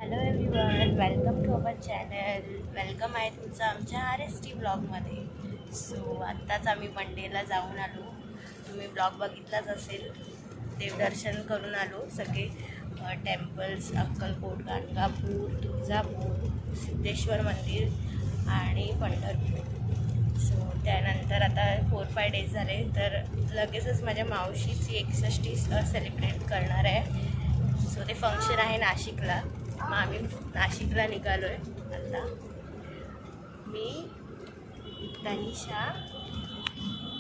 Hello everyone, welcome to our channel. Welcome आहे तुमचं आमच्या RST ब्लॉगमध्ये. सो आत्ताच आम्ही मंडेला जाऊन आलो. तुम्ही ब्लॉग बघितलाच असेल. देवदर्शन करून आलो सगळे. टेम्पल्स अक्कलकोट, गाणगापूर, तुळजापूर, सिद्धेश्वर मंदिर आणि पंढरपूर. सो त्यानंतर आता 4-5 डेज झाले तर लगेचच माझ्या मावशीची 61 सेलिब्रेट करणार आहे. सो ते फंक्शन आहे नाशिकला. मग आम्ही नाशिकला निघालो आहे आता. मी, तनिषा,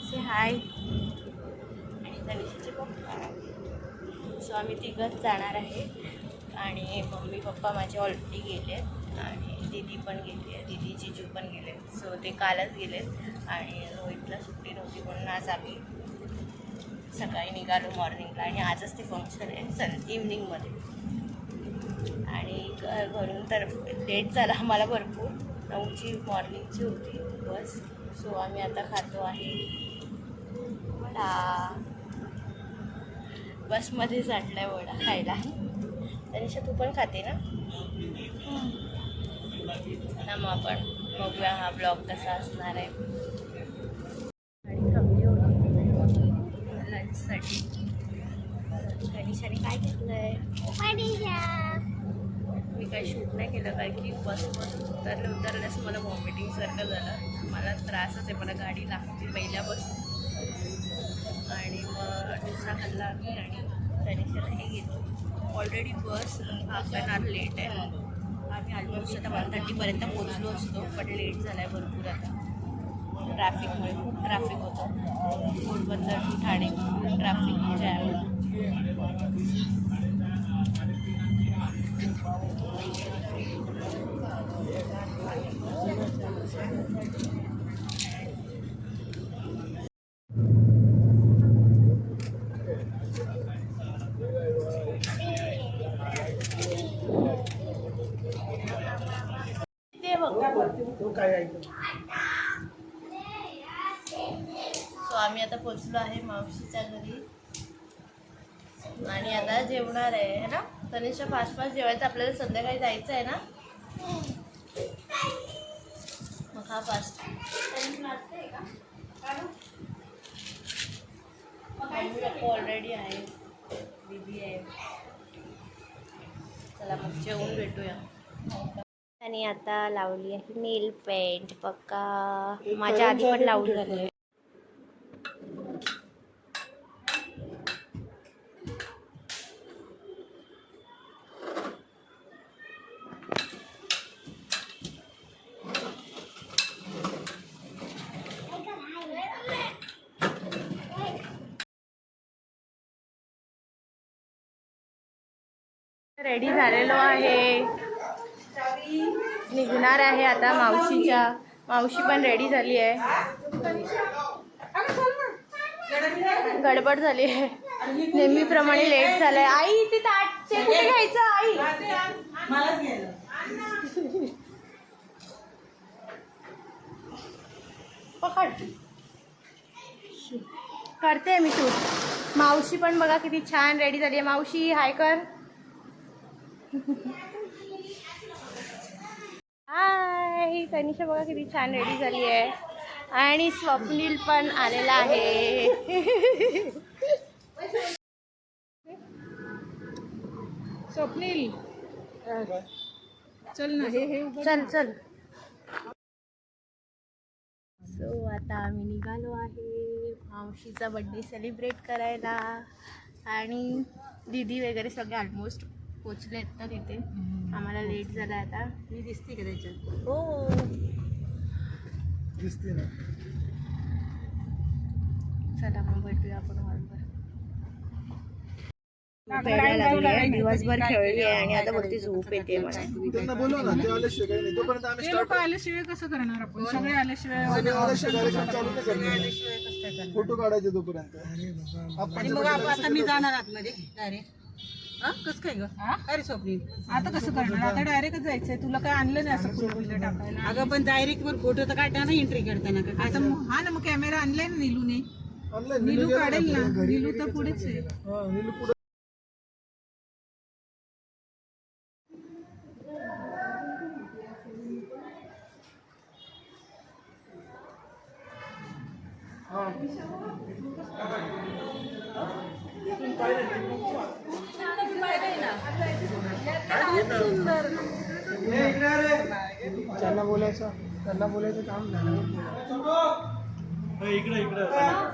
से हाय, आणि तनिषाचे पप्पा. सो आम्ही तिघंच जाणार आहे. आणि मम्मी पप्पा माझे ऑलरेडी गेले आहेत आणि दीदी पण गेली आहे, दीदी जिजू पण गेले. सो ते कालच गेलेत आणि रोहितला सुट्टी नव्हती म्हणून आज आम्ही सकाळी निघालो मॉर्निंगला. आणि आजच ते फंक्शन आहे इव्हनिंगमध्ये. आणि घरून तर लेट झाला आम्हाला भरपूर. 9ची मॉर्निंगची होती बस. सो आम्ही आता खातो आहे वडा. बसमध्येच आणला आहे वडा खायला. तनिषा तू पण खाते ना? ना मग आपण बघूया हा ब्लॉग कसा असणार आहे. आणि थांबली होती लंचसाठी. तनिषाने काय घेतलं आहे? मी काही शूट नाही केलं कारण की बसमधून उतरल्यास मला व्हॉमिटिंगसारखं झालं. मला त्रासच आहे, मला गाडी लागते पहिल्यापासून. आणि मग डोसा खाल्ला आम्ही आणि तनिषाला हे घेतो. Already bus half an hour late आहे. आम्ही ऑलमोस्ट आता 1:30पर्यंत पोचलो असतो, पण लेट झाला आहे भरपूर आता ट्रॅफिकमुळे. खूप ट्रॅफिक होतं. Porbandar to Thane traffic jam. So आम्ही आता पोचलो आहे मावशीच्या घरी आणि आता जेवणार आहे ना. तनिषा फास्ट जेवायचं, आपल्याला संध्याकाळी जायचं आहे ना. मग हा फास्ट ऑलरेडी आहे, दीदी आहे. चला मग जेवून भेटूया. आणि आता लावली आहे नेल पेंट. पक्का माझ्या आधी पण लावून झाली आहे. रेडी झालेलो आहे, निघणार आहे आता मावशी पण रेडी झाली आहे. गडबड झाली आहे, नेहमीप्रमाणे लेट झालंय. आई ते ताटचे कुठे घ्यायचं आई? पकड, करते मी शूट. मावशी पण बघा किती छान रेडी झाली आहे. मावशी हाय कर. हाय, तनिषा बघा किती छान रेडी झाली आहे. आणि स्वप्नील पण आलेला आहे. स्वप्नील चल ना, चल चल. सो आता आम्ही निघालो आहे मावशीचा बड्डे सेलिब्रेट करायला. आणि दीदी वगैरे सगळे ऑलमोस्ट पोचले आहेत ना तिथे. आम्हाला लेट झाला आता. मी दिसते का त्याच्यात? हो दिसते ना. चला मग भेटूया आपण हॉलवर. दिवसभर खेळली आहे आणि आता बोलते झोप येते मला. त्यांना बोलव ना, ते आल्याशिवाय काही नाही. तोपर्यंत आम्ही ते स्टार्ट लोक आल्याशिवाय कसं करणार आपण? सगळे आल्याशिवाय कार्यक्रम चालू नाही करणार. फोटो काढायचे तोपर्यंत. आणि मग आता मी जाणार आतमध्ये डायरेक्ट. कसं काय ग? अरे स्वप्नील आता कसं करणार? आता डायरेक्टच जायचंय. तुला काय आणलं नाही असं फुलं टाकायला? अगं पण डायरेक्ट वर फोटो तर काढताना एंट्री करताना का? आता हा ना, मग कॅमेरा आणलाय ना नीलूने. ऑनलाईन नीलू काढेल ना, नीलू तर पुढेच आहे. नीलू पुढे. त्यांना बोलायचं काम झालं.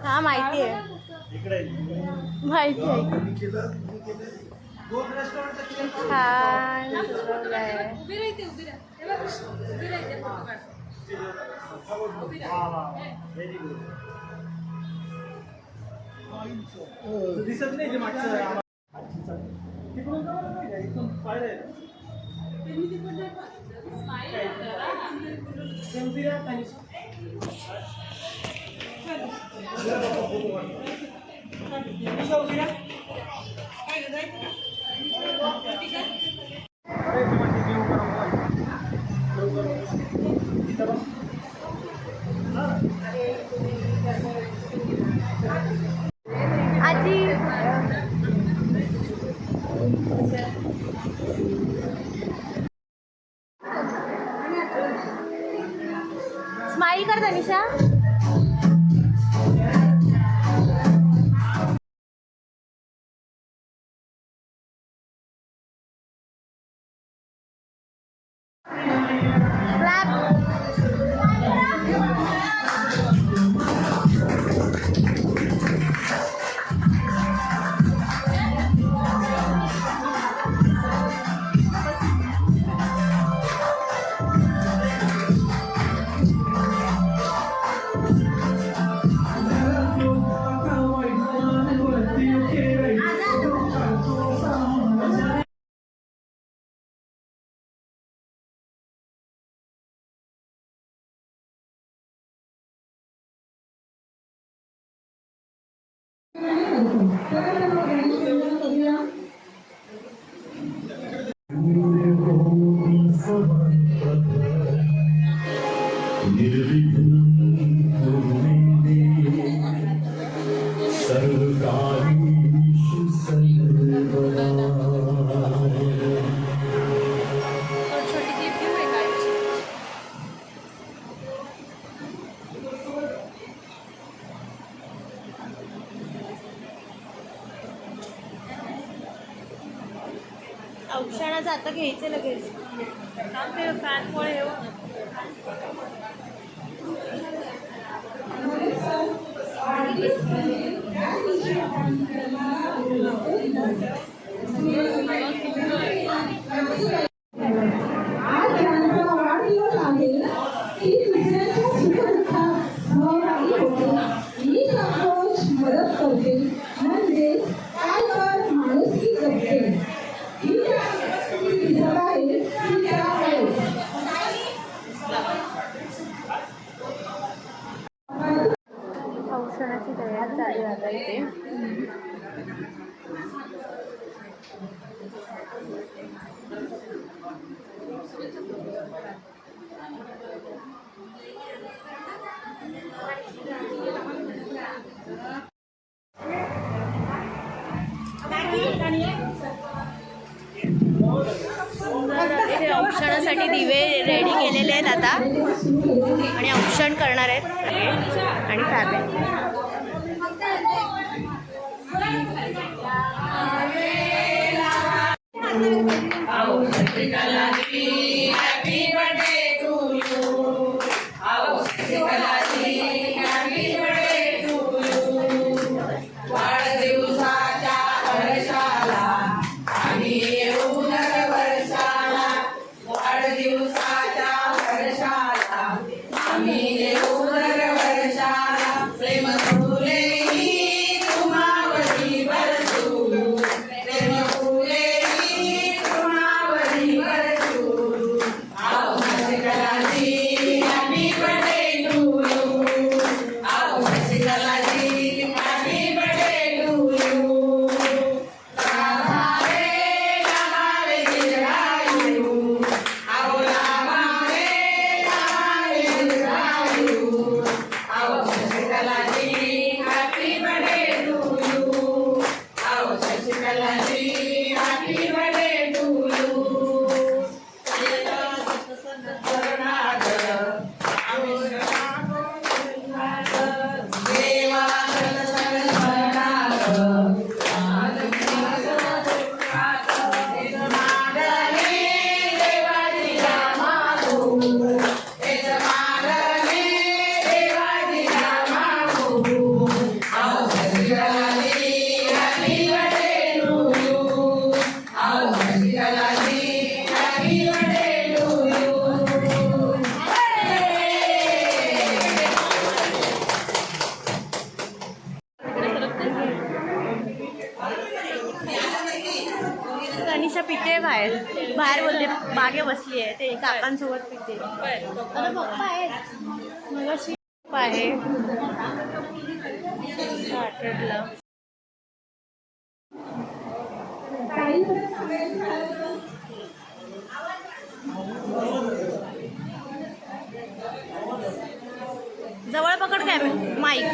हा माहिती आहे माहिती आहे छान दिसत नाही ते मागचं. आजी स्माइल कर तनिषा. औषणाचं आता घ्यायचं लगेच काम ते फॅनमुळे येऊ. औषणाची तयार चालू आता इथे. इथे औषणासाठी दिवे रेडी केलेले आहेत आता आणि औषण करणार आहेत आणि फॅब्रिक. मनीषा पिते बाहेर बाहेर बोलते मागे बसली आहे ते काकांसोबत पिते. आता पप्पा आहेत मगाशी पप्पा आहे आठवडला. जवळ पकड काय माईक.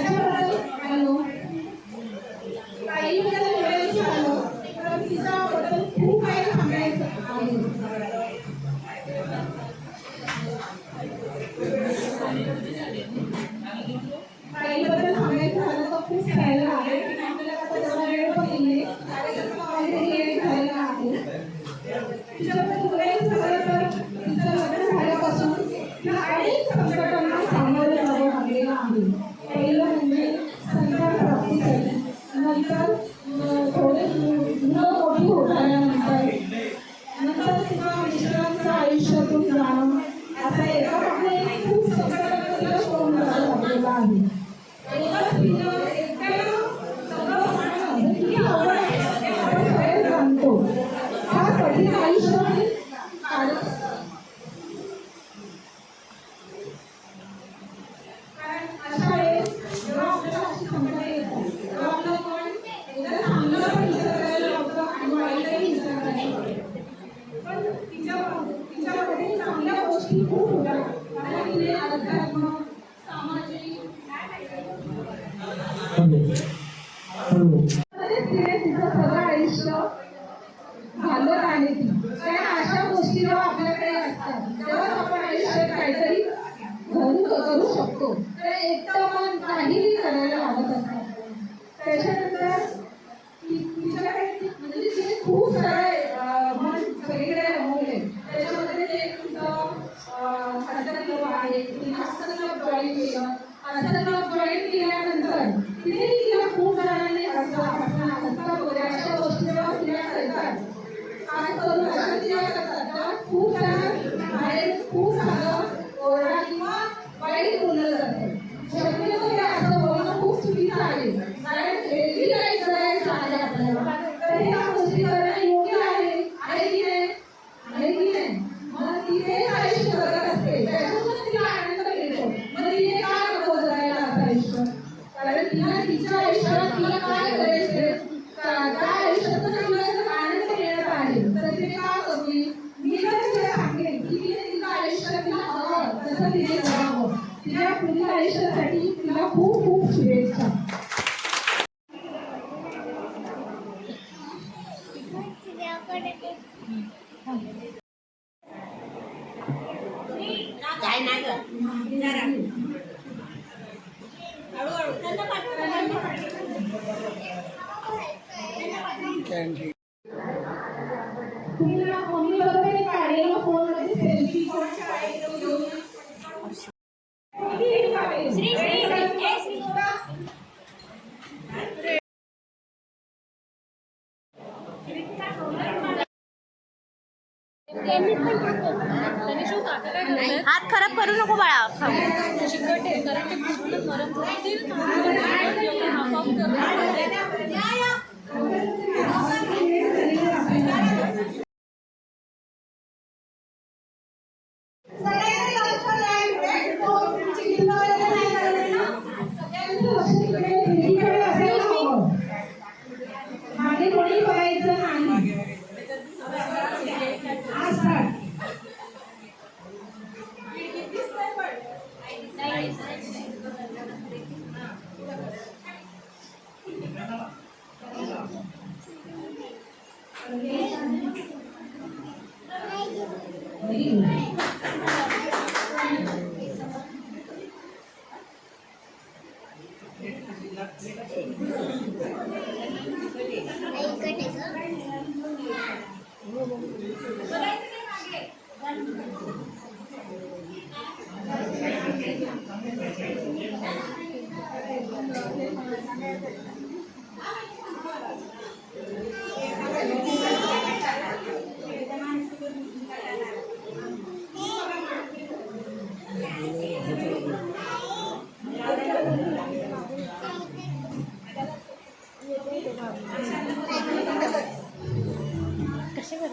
हात खराब करू नको बाळा.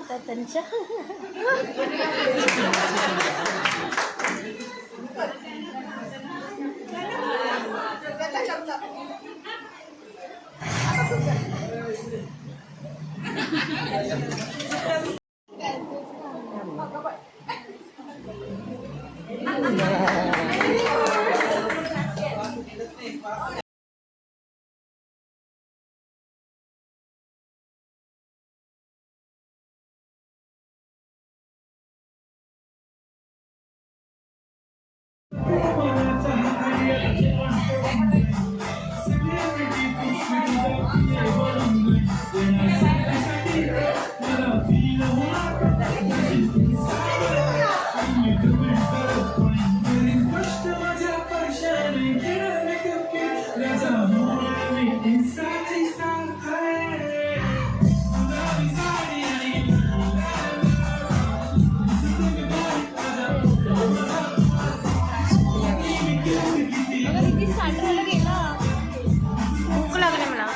होतात त्यांच्या. भूक लागली मला.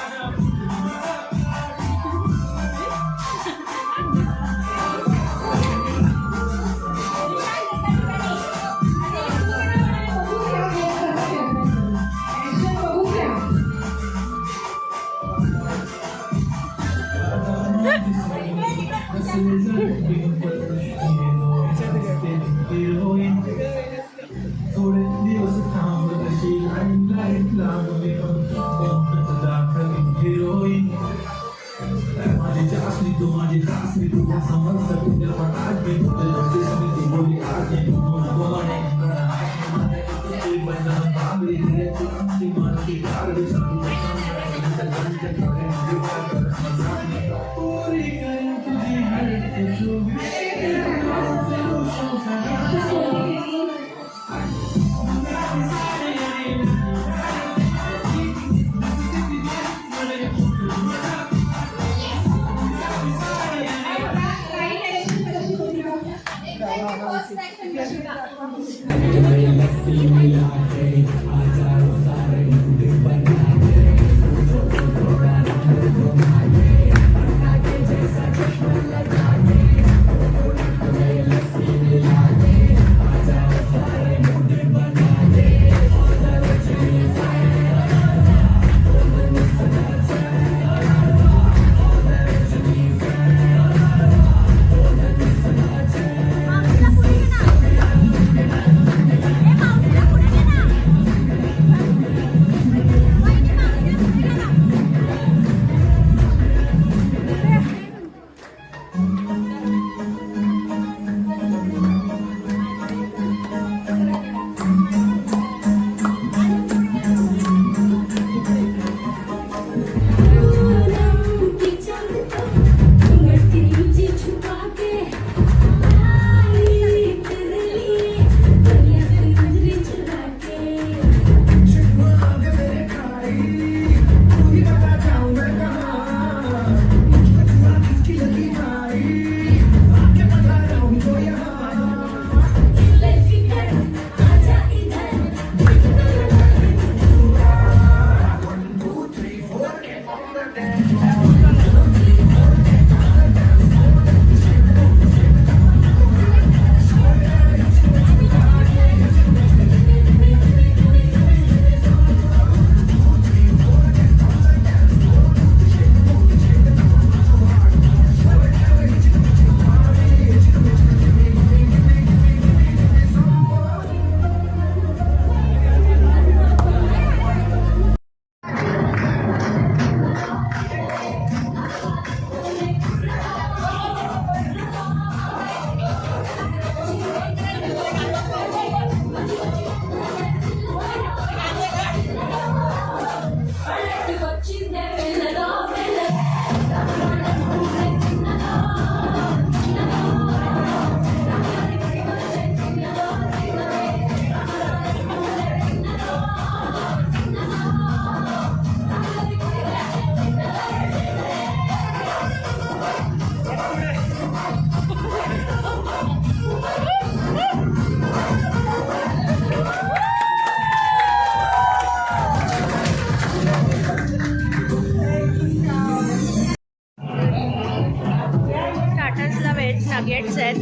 नगेट्स आहेत.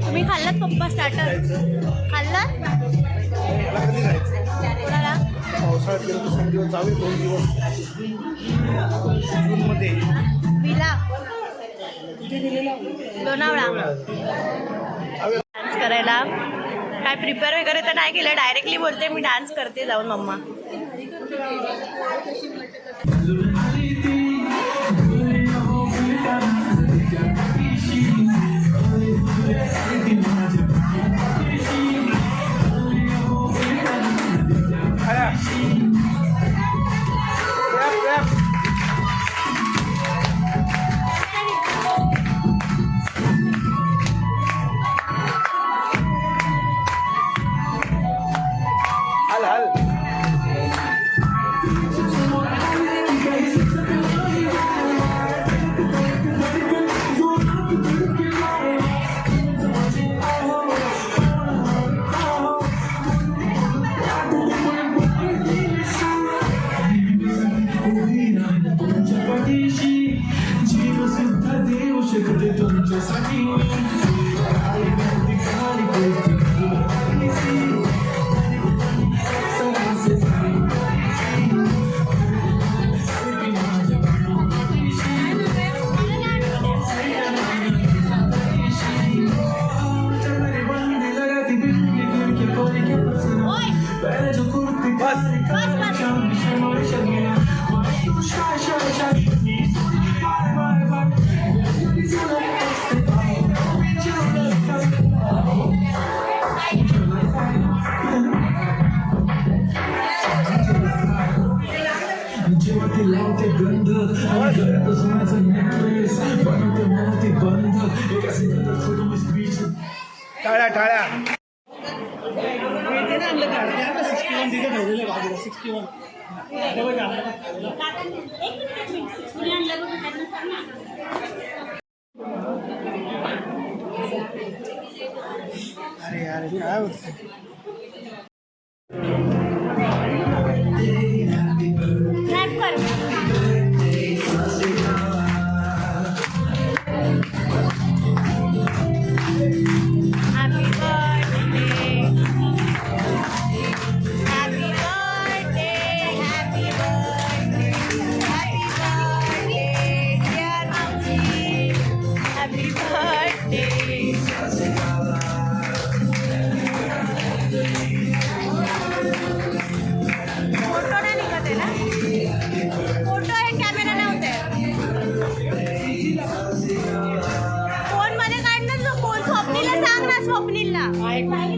तुम्ही खाल्लात पप्पा स्टार्टर? खाल्लात? कोणाला? पावसाळ्यात गेलो तर 6 दिवस जावे 2 दिवस जूनमध्ये. विला लोणावळा डान्स करायला. काय प्रिपेअर वगैरे तर नाही केलं, डायरेक्टली बोलते मी डान्स करते जाऊन मम्मा. टाळ्या टाळ्या. 61 तिथे ठेवलेलं बाजूला 61. अरे यार काय होतं.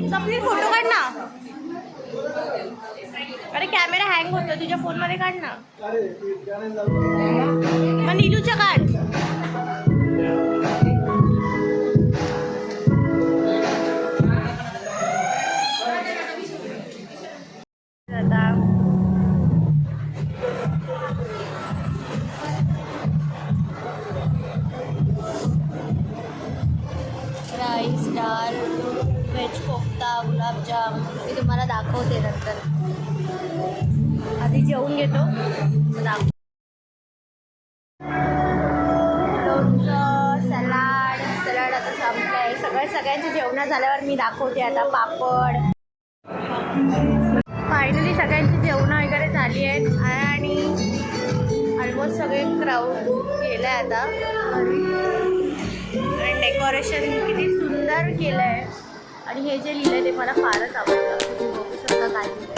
स्वप्नील फोटो काढ ना. अरे कॅमेरा हँग होतो तुझ्या फोन मध्ये, काढ ना. मग नीलूच्या काढ. राईस, डाळ, व्हेज कोफ्ता, गुलाबजाम मी तुम्हाला दाखवते नंतर. आधी जेवून घेतो दाखव. लोणचं, सलाड आता संपलंय. सगळ्यांची जेवणं झाल्यावर मी दाखवते आता. पापड. फायनली सगळ्यांची जेवणं वगैरे झाली आहेत आणि ऑलमोस्ट सगळे क्राऊड गेले आता. आणि डेकोरेशन किती सुंदर केलं आहे आणि हे जे लिहिलं ते मला फारच आवडतं. तुम्ही बघू शकता काय लिहिलं.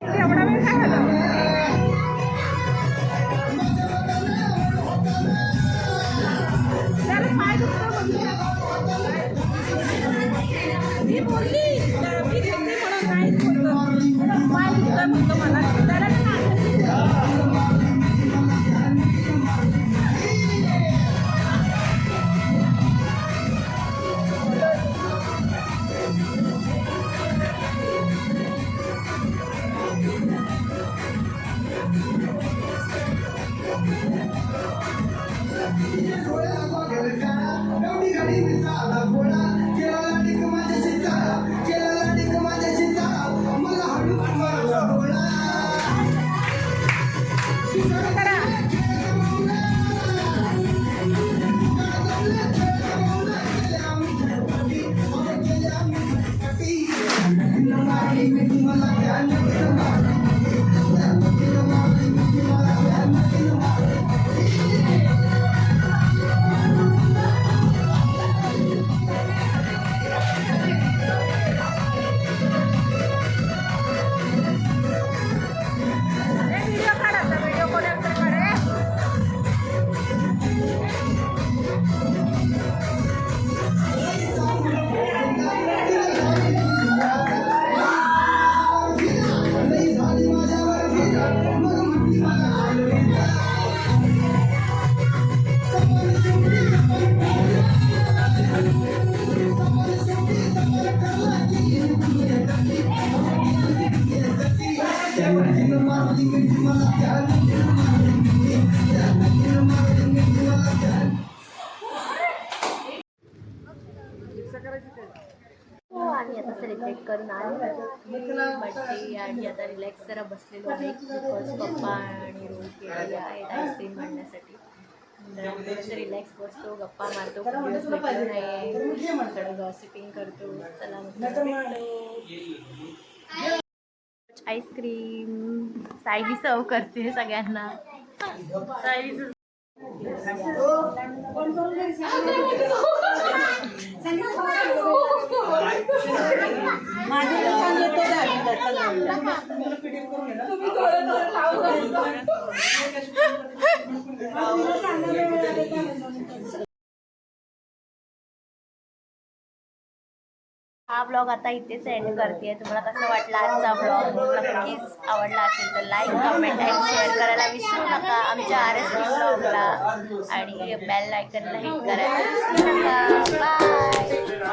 एवढा वेळ काय झाला? जरा पाय दुखतो मी बोलली मी घेतली म्हणून काहीच बोलतो पाय दुखतोय म्हणतो मला जरा हो आणि आता सेलिब्रेट करून आले बर्थडे आणि आता रिलॅक्स जरा बसलेलो आहे बिकॉज पप्पा आणि रोल केलेले आहेत आईस्क्रीम आणण्यासाठी. तर आम्ही थोडंसं रिलॅक्स बसतो, गप्पा मारतो, खूप दिवस भेटलो नाही, थोडं गॉसिपिंग करतो. चला आईस्क्रीम सायली सर्व करते सगळ्यांना. हा ब्लॉग आता इथेच एंड करते. तुम्हाला कसं वाटलं आजचा ब्लॉग? नक्कीच आवडला असेल तर लाईक, कमेंट आणि शेअर करायला विसरू नका आमच्या RST ब्लॉगला आणि बेल आयकनला हिट करायला विसरू नका. बाय.